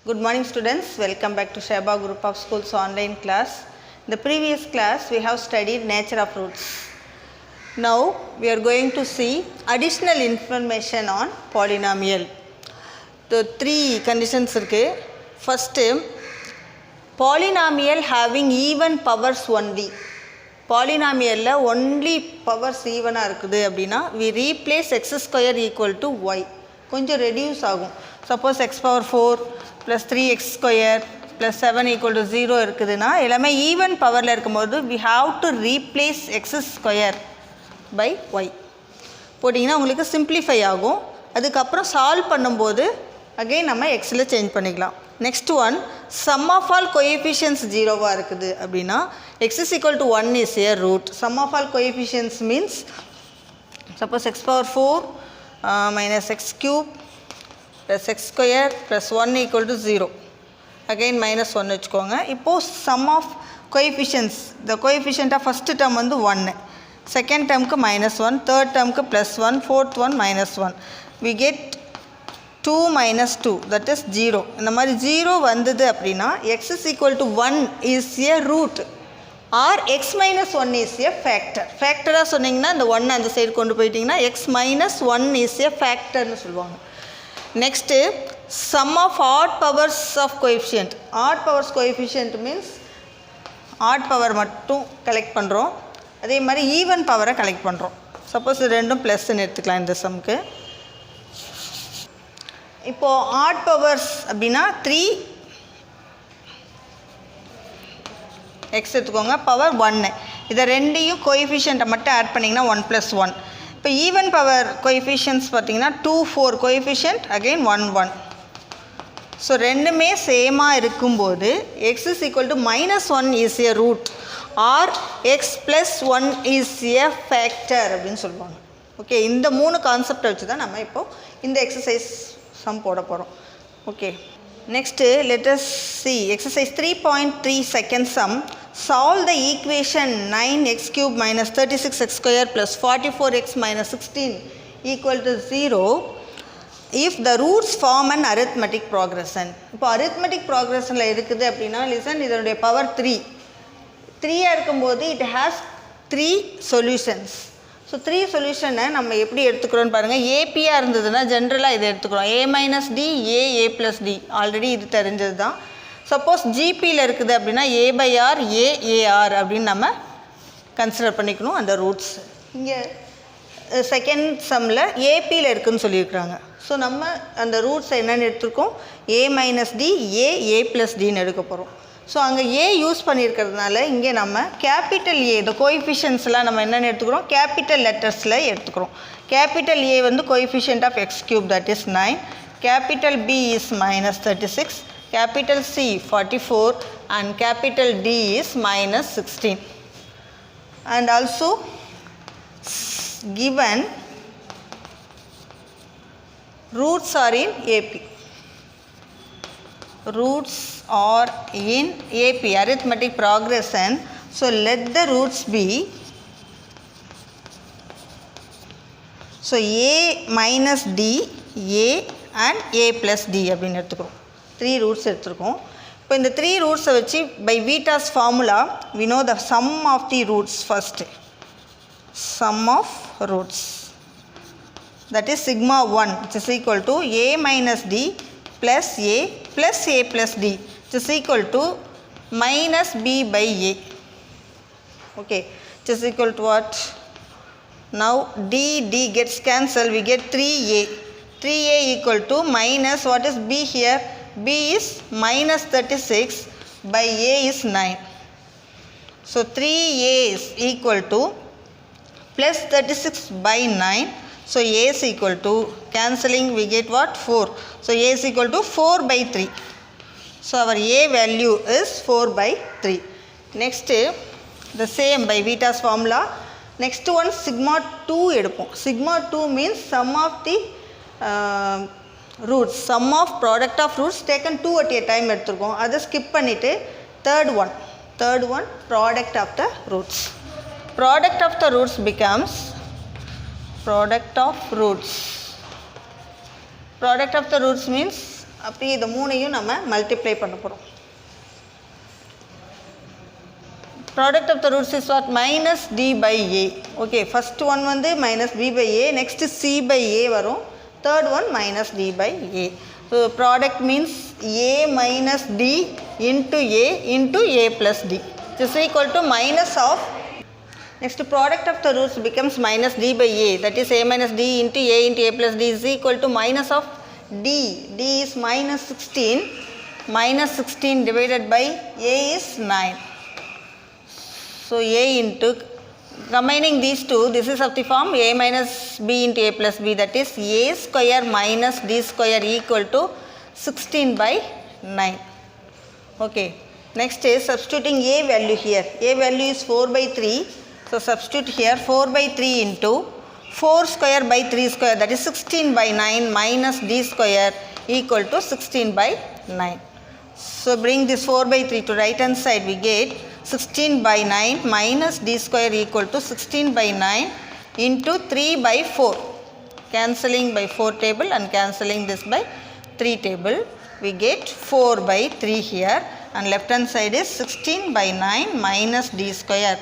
Good morning students, welcome back to Sheba Group of Schools online class. In the previous class we have studied nature of roots. Now we are going to see additional information on polynomial. The three conditions irukku. First, polynomial having even powers only. Polynomial la only powers even இருக்குது அப்படினா we replace x square equal to y. கொஞ்சம் reduce ஆகும். Suppose x power 4 plus 3x square plus 7 equal to 0 இருக்குதுன்னா எல்லாமே even பவரில் இருக்கும்போது we have to replace x square by y போட்டிங்கன்னா உங்களுக்கு சிம்பிளிஃபை ஆகும். அதுக்கப்புறம் சால்வ் பண்ணும்போது அகெயின் நம்ம எக்ஸில் சேஞ்ச் பண்ணிக்கலாம். Next one sum of all coefficients ஜீரோவாக இருக்குது அப்படின்னா x is equal to 1 is a root. Sum of all coefficients means suppose x power 4 minus x cube plus x square plus 1 equal to 0. Again minus 1 வச்சுக்கோங்க. இப்போது sum of coefficients, the coefficient of first term வந்து 1, second termக்கு minus 1, third termக்கு plus 1, fourth one minus 1. We get 2 minus 2, that is 0. இந்த மாதிரி 0 வந்தது அப்படின்னா x is equal to 1 is a root or x minus 1 is a factor. ஃபேக்டராக சொன்னீங்கன்னா இந்த 1 அந்த side கொண்டு போயிட்டிங்கன்னா x minus 1 is a factorன்னு சொல்லுவாங்க. Next, sum of odd powers of coefficient. Odd powers coefficient means odd power மட்டும் collect பண்ணுறோம், அதே மாதிரி even பவரை கலெக்ட் பண்ணுறோம். சப்போஸ் ரெண்டும் ப்ளஸ்ன்னு எடுத்துக்கலாம் இந்த சம்க்கு. இப்போது ஆட் பவர்ஸ் அப்படின்னா 3x எடுத்துக்கோங்க, பவர் 1. இதை ரெண்டையும் கோஎஃபிஷியண்ட்டை மட்டும் ஆட் பண்ணிங்கன்னா 1 + 1. இப்போ ஈவன் பவர் கோஎஃபிஷியன்ட்ஸ் பார்த்தீங்கன்னா 2 4 கோஎஃபிஷியன்ட் அகெயின் 1 1. ஸோ ரெண்டுமே சேமாக இருக்கும்போது x is equal to -1 is a root or x plus 1 is a factor அப்படின்னு சொல்லுவாங்க. ஓகே, இந்த 3 கான்செப்டை வச்சு தான் நம்ம இப்போது இந்த எக்ஸசைஸ் சம் போட போகிறோம். Okay, next let us see exercise 3.3 second sum. Solve the equation 9x cube minus 36x square plus 44x minus 16 equal to 0 if the roots form an arithmetic progression. இப்போ arithmetic progressionல இருக்குது அப்படின்னா listen, இதனுடைய power 3 இருக்கும்போது it has 3 solutions. So 3 சொல்யூஷனை நம்ம எப்படி எடுத்துக்கிறோன்னு பாருங்கள். ஏபியாக இருந்ததுன்னா ஜென்ரலாக இதை எடுத்துக்கிறோம். a minus d a plus d, already இது தெரிஞ்சது தான். சப்போஸ் ஜிபியில் இருக்குது அப்படின்னா a/r a/r அப்படின்னு நம்ம கன்சிடர் பண்ணிக்கணும் அந்த ரூட்ஸ். இங்கே செகண்ட் சம்மில் ஏபியில் இருக்குதுன்னு சொல்லியிருக்கிறாங்க. ஸோ நம்ம அந்த ரூட்ஸ் என்னென்னு எடுத்துருக்கோம், a minus d a plus dன்னு எடுக்க போகிறோம். ஸோ அங்கே ஏ யூஸ் பண்ணியிருக்கிறதுனால இங்கே நம்ம கேபிட்டல் ஏ, இந்த கோஎஃபிஷியன்ஸ்லாம் நம்ம என்னென்னு எடுத்துக்கிறோம், கேபிட்டல் லெட்டர்ஸில் எடுத்துக்கிறோம். கேபிட்டல் ஏ வந்து coefficient of x cube, that is 9. Capital B is minus 36, capital C 44 and capital D is minus 16. And also given roots are in AP. Roots are in AP, arithmetic progression. So let the roots be, so A minus D, A and A plus D அப்படின்னு எடுத்துக்கிறோம். 3 roots எடுத்துருக்கோம். இப்போ இந்த 3 ரூட்ஸை வச்சு by Vieta's formula we know the sum of the roots first. Sum of roots, that is sigma 1 which is equal to a minus d plus a plus d which is equal to minus b by a. Okay, which is equal to what? Now d gets cancelled, we get 3a equal to minus what is b here, b is minus 36 by a is 9. So 3a is equal to plus 36 by 9. So a is equal to, cancelling we get what, 4. So a is equal to 4 by 3. So our a value is 4 by 3. Next, the same by Vita's formula. Next one sigma 2 எடுப்போம். Sigma 2 means sum of the roots, sum of product of roots taken 2 at a time எடுத்துருக்கோம். அதை skip பண்ணிவிட்டு third one product of the roots. Product of the roots becomes product of roots. Product of the roots means அப்படியே இந்த மூணையும் நம்ம multiply பண்ண போகிறோம். Product of the roots is what? Minus d by a. Okay, first one வந்து minus b by a, next c by a வரும், third one minus d by a. So product means a minus d into a plus d. This is equal to minus of, next product of the roots becomes minus d by a, that is a minus d into a plus d is equal to minus of d. D is minus 16, minus 16 divided by a is 9. So a into, combining these two, this is of the form a minus b into a plus b, that is a square minus d square equal to 16 by 9. Okay. Next is substituting a value here. A value is 4 by 3. So substitute here 4 by 3 into 4 square by 3 square, that is 16 by 9 minus d square equal to 16 by 9. So bring this 4 by 3 to right hand side, we get 16 by 9 minus d square equal to 16 by 9 into 3 by 4. Cancelling by 4 table and cancelling this by 3 table. We get 4 by 3 here, and left hand side is 16 by 9 minus d square.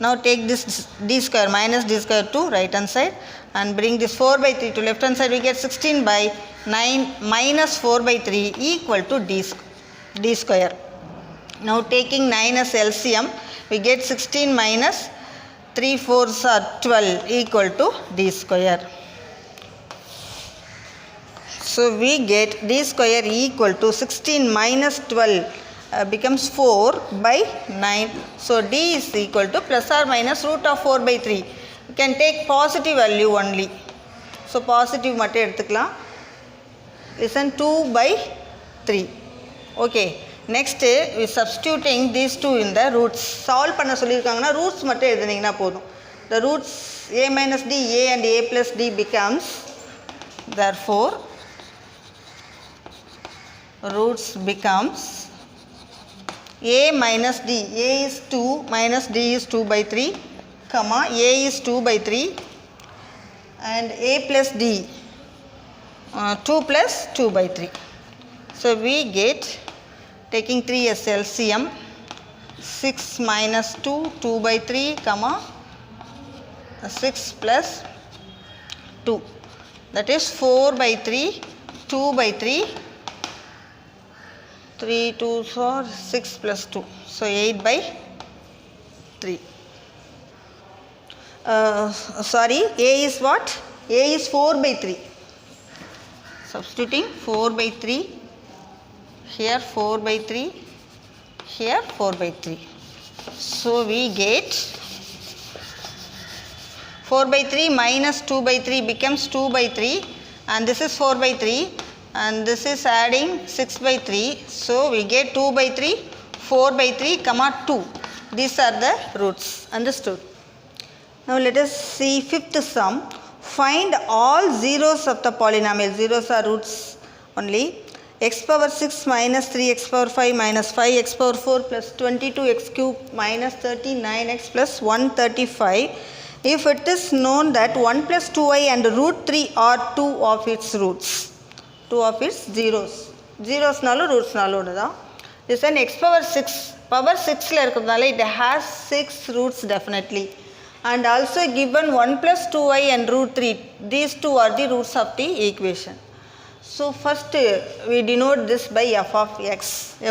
Now take this d square minus d square to right hand side and bring this 4 by 3 to left hand side. We get 16 by 9 minus 4 by 3 equal to d square. Now taking 9 as LCM, we get 16 minus 3 4s are 12 equal to d square. So we get d square equal to 16 minus 12 becomes 4 by 9. So d is equal to plus or minus root of 4 by 3. You can take positive value only. So positive மட்டும் எடுத்துக்கலாம். Listen, 2 by 3. Okay. Next we substituting these two in the roots. Solve பண்ண சொல்லிருக்காங்கன்னா roots மட்டும் எழுதுனீங்கன்னா போதும். The roots a minus d, a and a plus d becomes, therefore roots becomes a minus d, a is 2 minus d is 2 by 3, comma a is 2 by 3 and a plus d 2 plus 2 by 3. So we get, taking 3 as LCM, 6 minus 2, 2 by 3, comma 6 plus 2, that is 4 by 3, 2 by 3, 3 2s are 6 plus 2, so 8 by 3. Sorry, a is what? A is 4 by 3. Substituting 4 by 3, here 4 by 3, here 4 by 3. So we get 4 by 3 minus 2 by 3 becomes 2 by 3, and this is 4 by 3 and this is adding 6 by 3. So we get 2 by 3, 4 by 3, comma 2. These are the roots. Understood? Now let us see fifth sum. Find all zeros of the polynomial. Zeros are roots only. X power 6 minus 3x power 5 minus 5x power 4 plus 22x cube minus 39x plus 135. If it is known that 1 plus 2i and root 3 are two of its roots. Two of its zeros. Zeros nalu roots nalu odudha. This is x power 6. Power 6 la irukradhanaல it has 6 roots definitely. And also given 1 plus 2i and root 3. These two are the roots of the equation. So first we denote this by f of x.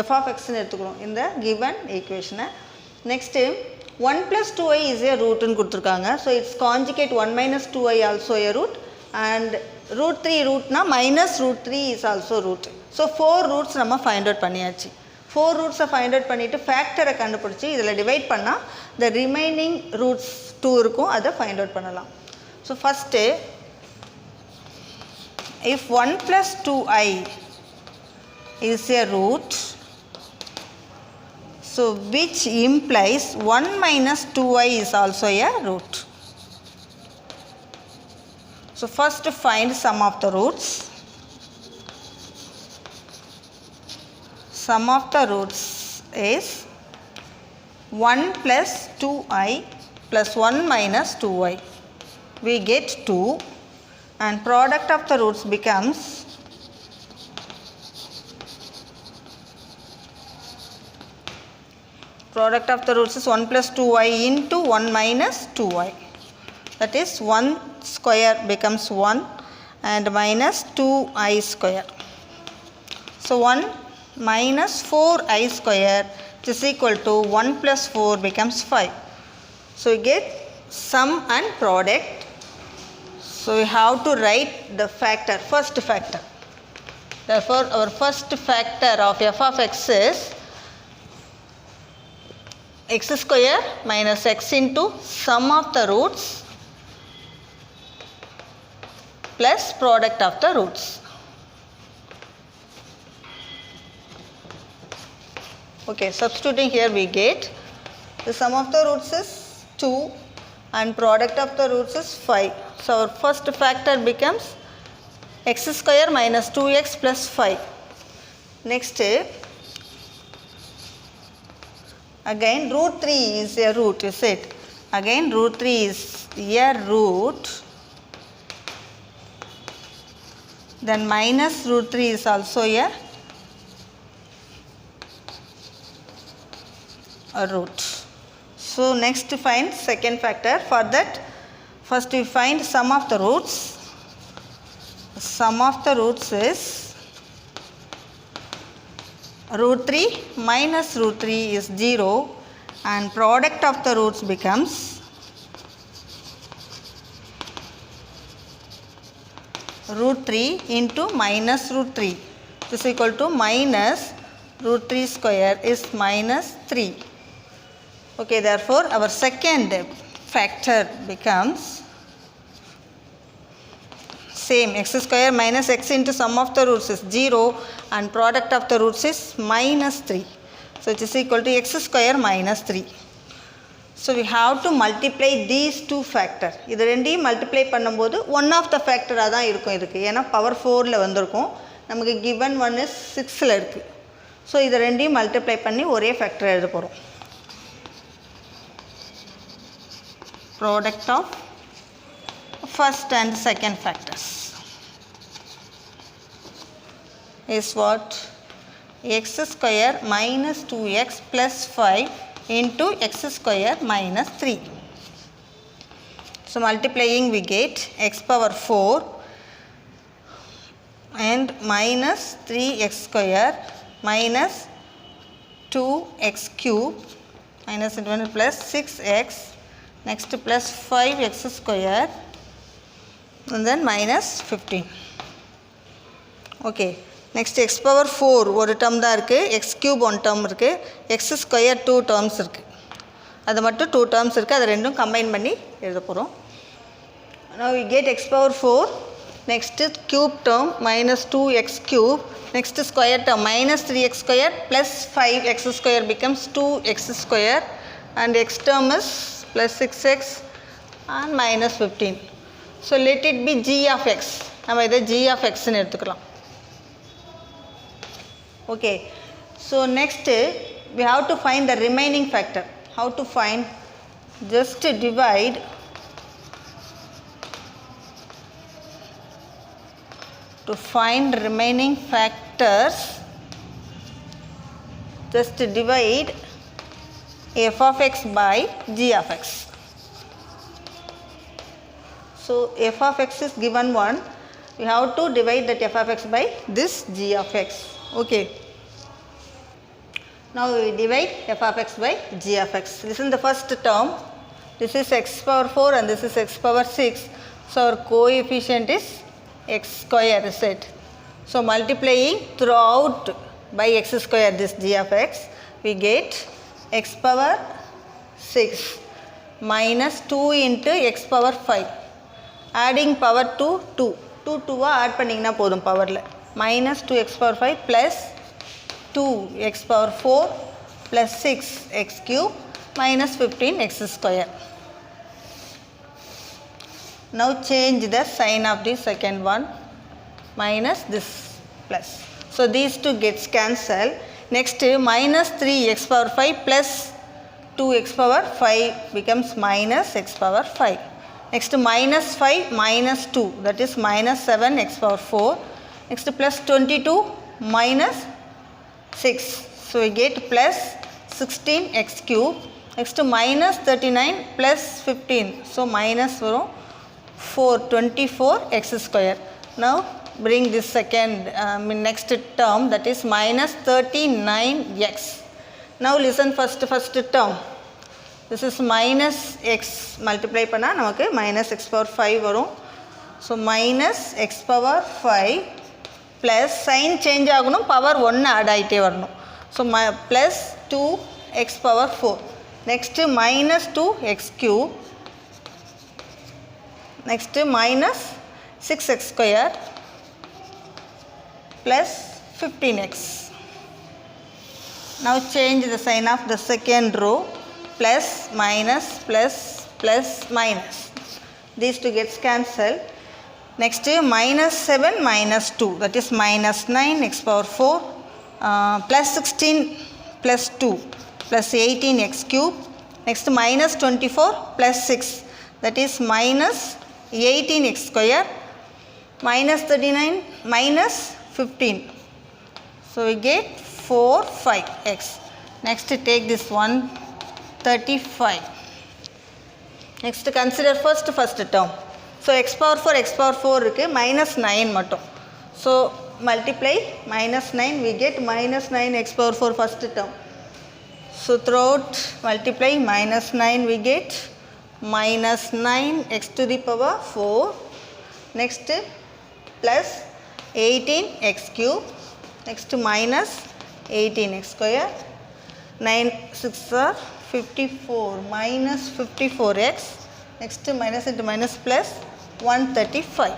F of x nu eduthukom in the given equation. Next 1 plus 2i is a root nu kuduthirukanga. So its conjugate 1 minus 2i also a root, and root 3 root na minus root 3 is also root. So 4 roots நம்ம find out பண்ணியாச்சு. 4 roots find out பண்ணிட்டு factor கண்டுபிடிச்சு இதல divide பண்ணா the remaining roots 2 இருக்கும், அதை find out பண்ணலாம். So first, if 1 plus 2i is a root, so which implies 1 minus 2i is also a root. So first find sum of the roots. Sum of the roots is 1 plus 2i plus 1 minus 2i. We get 2, and product of the roots becomes Product of the roots is 1 plus 2y into 1 minus 2y. That is 1 square becomes 1 and minus 2i square. So 1 minus 4i square is equal to 1 plus 4 becomes 5. So we get sum and product. So we have to write the factor, first factor. Therefore our first factor of f of x is x square minus x into sum of the roots plus product of the roots. Okay, substituting here we get the sum of the roots is 2 and product of the roots is 5. So our first factor becomes x square minus 2x plus 5. Next, again root 3 is a root, is it? Again root 3 is a root. Then minus root 3 is also a root. So next to find second factor. For that first we find sum of the roots. Sum of the roots is root 3 minus root 3 is 0 and product of the roots becomes root 3 into minus root 3 is equal to minus root 3 square is minus 3. Okay, therefore our second factor becomes same, x square minus x into sum of the roots is 0 and product of the roots is minus 3. So it is equal to x square minus 3. So we have to multiply these two factors. இது ரெண்டையும் multiply பண்ணும்போது one of the ஃபேக்டராக தான் இருக்கும் இதுக்கு. ஏன்னா power 4ல் வந்திருக்கும், நமக்கு given 1 is 6ல் இருக்குது. ஸோ இதை ரெண்டையும் மல்டிப்ளை பண்ணி ஒரே ஃபேக்டர் எழுத போகிறோம். Product of first and second factors is what? X square minus 2x plus 5 into x square minus 3. So multiplying we get x power 4 and minus 3x square minus 2x cube minus plus 6x, next plus 5x square and then minus 15. Okay, next x power 4 ஒரு term தான் இருக்கு, x cube one term இருக்கு, x square 2 terms இருக்கு. அது மட்டும் 2 terms இருக்கு, அது ரெண்டும் combine பண்ணி எழுத போறோம். Now we get x power 4, next cube term minus 2x cube, next square term minus 3x square plus 5x square becomes 2x square and x term is plus 6x and minus 15. So let it be g of x. நம்ம இதை g of x ன்னு எடுத்துக்கலாம். Okay, so next we have to find the remaining factor. How to find? Just divide to find remaining factors. Just divide f of x by g of x. So f of x is given 1, we have to divide that f of x by this g of x. Okay, now we divide f of x by g of x. This is the first term, this is x power 4 and this is x power 6. So our coefficient is x square, is it? So multiplying throughout by x square this g of x, we get x power 6 minus 2 into x power 5. Adding power to 2. 2 add பண்ணிங்கன்னா போதும் பவரில். minus 2x power 5 plus 2x power 4 plus 6x cube minus 15x square. Now change the sign of the second one, minus this plus. So these two gets cancelled. Next minus 3x power 5 plus 2x power 5 becomes minus x power 5. Next minus 5 minus 2, that is minus 7x power 4. Next plus 22 minus 6. So we get plus 16x cube. Next minus 39 plus 15. So minus 24x square. Now bring this second next term, that is minus 39x. Now listen first term. This is minus x multiply panna namakku minus x power 5 varum. So minus x power 5 plus sign change agunum power 1 add aite varanum. So plus 2x power 4. Next minus 2x cube. Next minus 6x square plus 15x. Now change the sign of the second row. Plus minus plus plus minus. These two gets cancelled. Next minus 7 minus 2, that is minus 9 x power 4 plus 16 plus 2 plus 18x cube. Next minus 24 plus 6, that is minus 18x square minus 39 minus 15. So we get 4 5x. Next take this one 35. Next consider first term. So x power 4 இருக்கு minus 9 மட்டும். So multiply minus 9, we get minus 9 x power 4 first term. So throughout multiply minus 9, we get minus 9 x to the power 4. Next plus 18 x cube. Next minus 18x square. 9 6 are 54 minus 54x. Next minus into minus plus 135.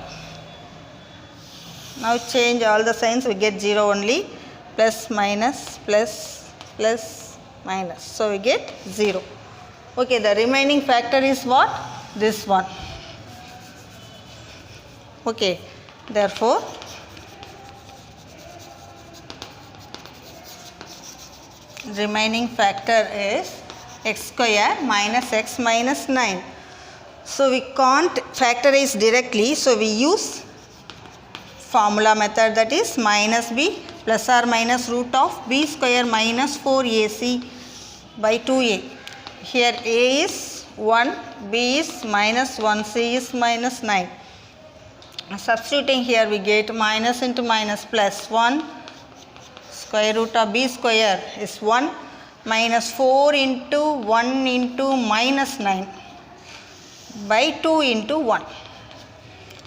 Now change all the signs, we get 0 only. Plus minus plus plus minus. So we get 0. Okay, the remaining factor is what? This one. Okay, therefore remaining factor is x square minus x minus 9. So we can't factorize directly, so we use formula method, that is minus b plus or minus root of b square minus 4ac by 2a. Here a is 1, b is minus 1, c is minus 9. Substituting here we get minus into minus plus 1, square root of b square is 1 minus 4 into 1 into minus 9 by 2 into 1.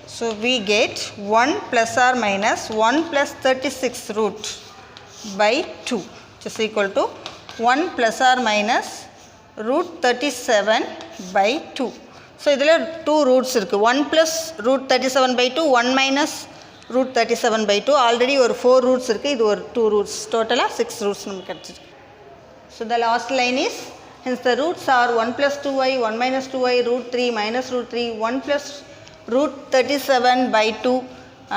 So we get 1 plus or minus 1 plus 36 root by 2, which is equal to 1 plus or minus root 37 by 2. So இதில் 2 roots இருக்கு. 1 plus root 37 by 2, 1 minus root 37 by 2. Already ஒரு 4 roots இருக்கு, இது ஒரு 2 roots. டோட்டலாக 6 roots நமக்கு கிடைச்சிருக்கு. So the last line is, hence the roots are 1 plus 2y, 1 minus 2y, root 3 minus root 3, 1 plus root 37 by 2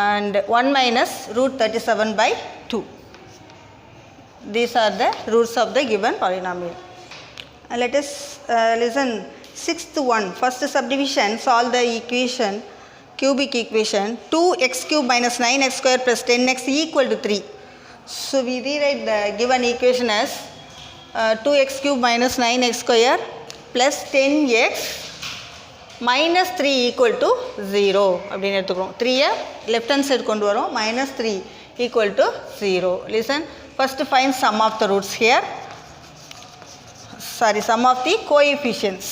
and 1 minus root 37 by 2. These are the roots of the given polynomial. Let us listen sixth one. First subdivision, solve the equation, cubic equation 2x cube minus 9x square plus 10x equal to 3. So we rewrite the given equation as 2x cube minus 9x square plus 10x minus 3 equal to 0 அப்படின்னு எடுத்துக்கிறோம். 3 left hand side கொண்டு வரோம், minus 3 equal to 0. Listen, first find sum of the roots here. Sum of the coefficients.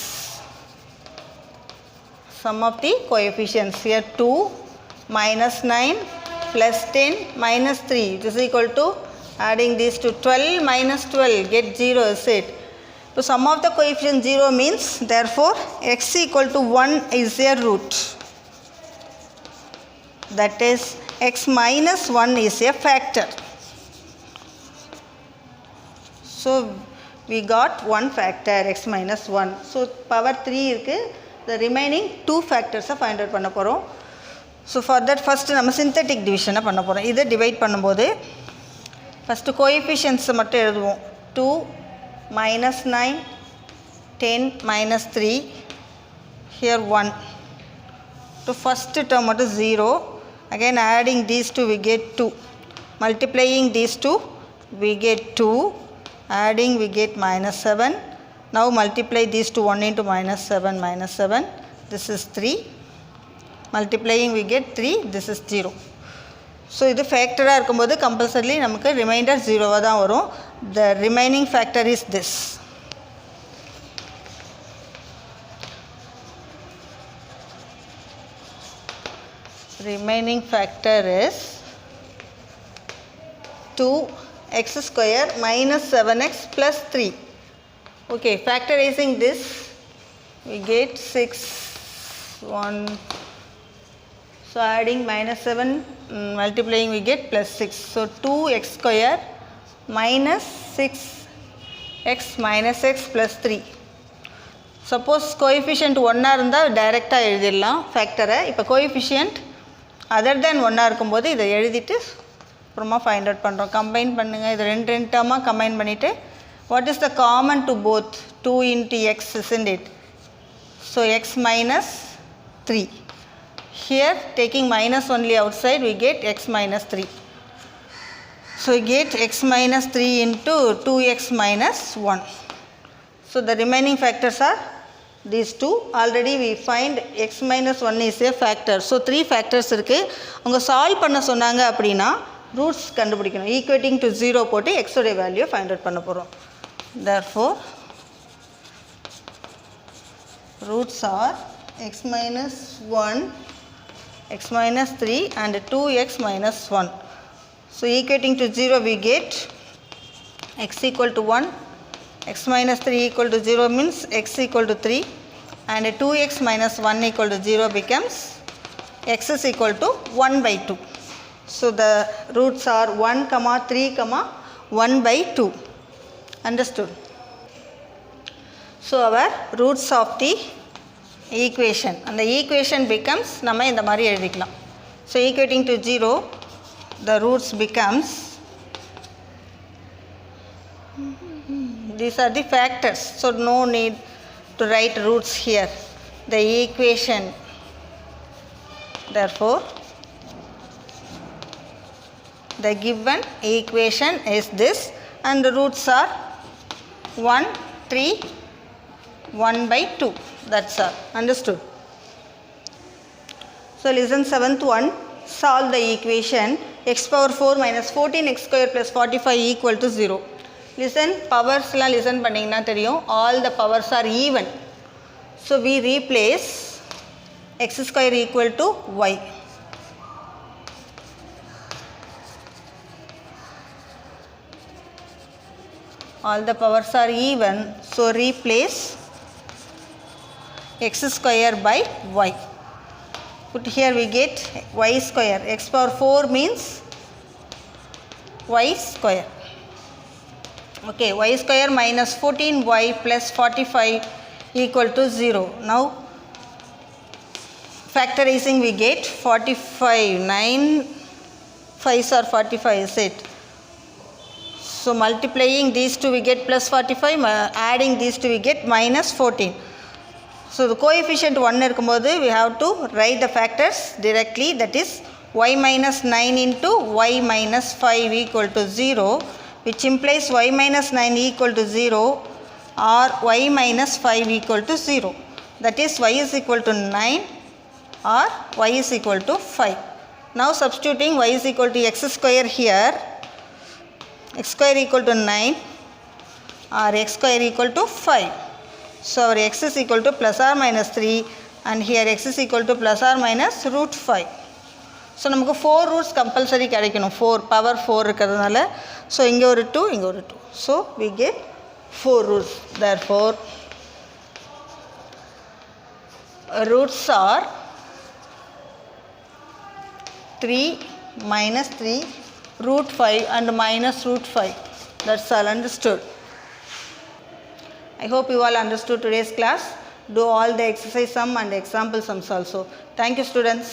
Sum of the coefficients here 2 minus 9 plus 10 minus 3, which is equal to, adding these to 12 minus 12, get 0 is it. So sum of the coefficient 0 means, therefore x equal to 1 is a root. That is x minus 1 is a factor. So we got one factor x minus 1. So power 3 இருக்கு. The remaining 2 factors find out பண்ண போகிறோம். So for that first நம்ம synthetic division பண்ண போகிறோம். இதை divide பண்ணும்போது first coefficients மட்டும் எழுதுவோம். 2 minus 9, 10 minus 3, here 1. So first term மட்டும் 0. Again adding these two we get 2. Multiplying these two we get 2. Adding we get minus 7. Now multiply these two, 1 into minus 7 minus 7. This is 3. Multiplying we get 3. This is 0. So இது ஃபேக்டராக இருக்கும்போது compulsorily நமக்கு reminder 0வாக தான் வரும். The remaining factor is this. Remaining factor is 2x square minus 7x plus 3. Okay, factorizing this we get 6, 1. So adding minus 7, multiplying we get plus 6. So 2x square minus 6x minus x plus 3. Suppose coefficient 1 இருந்தால் டைரெக்டாக எழுதிடலாம் ஃபேக்டரை. இப்போ coefficient other than 1 இருக்கும்போது இதை எழுதிட்டு அப்புறமா find out பண்ணுறோம். Combine பண்ணுங்கள். இது ரெண்டு டேர்மாக கம்பைன் பண்ணிவிட்டு what is the common to both 2 into x isn't it? So x minus 3. Here taking minus only outside we get x minus 3. So we get x minus 3 into 2x minus 1. So the remaining factors are these two. Already we find x minus 1 is a factor. So 3 factors இருக்கு. அவங்க solve பண்ண சொன்னாங்க அப்படின்னா roots கண்டுபிடிக்கணும். Equating to 0 போட்டு x உடைய value find out பண்ண போகிறோம். Therefore roots are x minus 1, x minus 3 and 2x minus 1. So equating to 0 we get x equal to 1, x minus 3 equal to 0 means x equal to 3 and 2x minus 1 equal to 0 becomes x is equal to 1 by 2. So the roots are 1, 3, 1 by 2. Understood? So our roots of the equation and the equation becomes நம்ம இந்த மாதிரி எழுதிக்கலாம். So equating to 0 the roots becomes these are the factors. So no need to write roots here. The equation, therefore the given equation is this and the roots are 1, 3, 1 by 2. That's all. Understood? So listen 7th one. Solve the equation x power 4 minus 14x square plus 45 equal to 0. Listen, powers la listen பண்ணீங்கன்னா தெரியும். All the powers are even. So we replace x square equal to y. All the powers are even. So replace x square by y. Put here we get y square. X power 4 means y square. Okay, y square minus 14y plus 45 equal to 0. Now factorizing we get 45. 9 5s are 45 is it? So multiplying these two we get plus 45, adding these two we get minus 14. So the coefficient 1 இருக்கும்போது we have to write the factors directly, that is y minus 9 into y minus 5 equal to 0, which implies y minus 9 equal to 0 or y minus 5 equal to 0. That is y is equal to 9 or y is equal to 5. Now substituting y is equal to x square here, x square equal to 9 or x square equal to 5. So our x is equal to plus or minus 3 and here x is equal to plus or minus root 5. So நமக்கு 4 roots compulsory கிடைக்கணும். 4 power 4 இருக்கிறதுனால so இங்கே ஒரு 2 இங்கே ஒரு 2. So we get 4 roots. Therefore roots are 3 minus 3 root 5 and minus root 5. That's all. Understood? I hope you all understood today's class. Do all the exercise sum and example sums also. Thank you, students.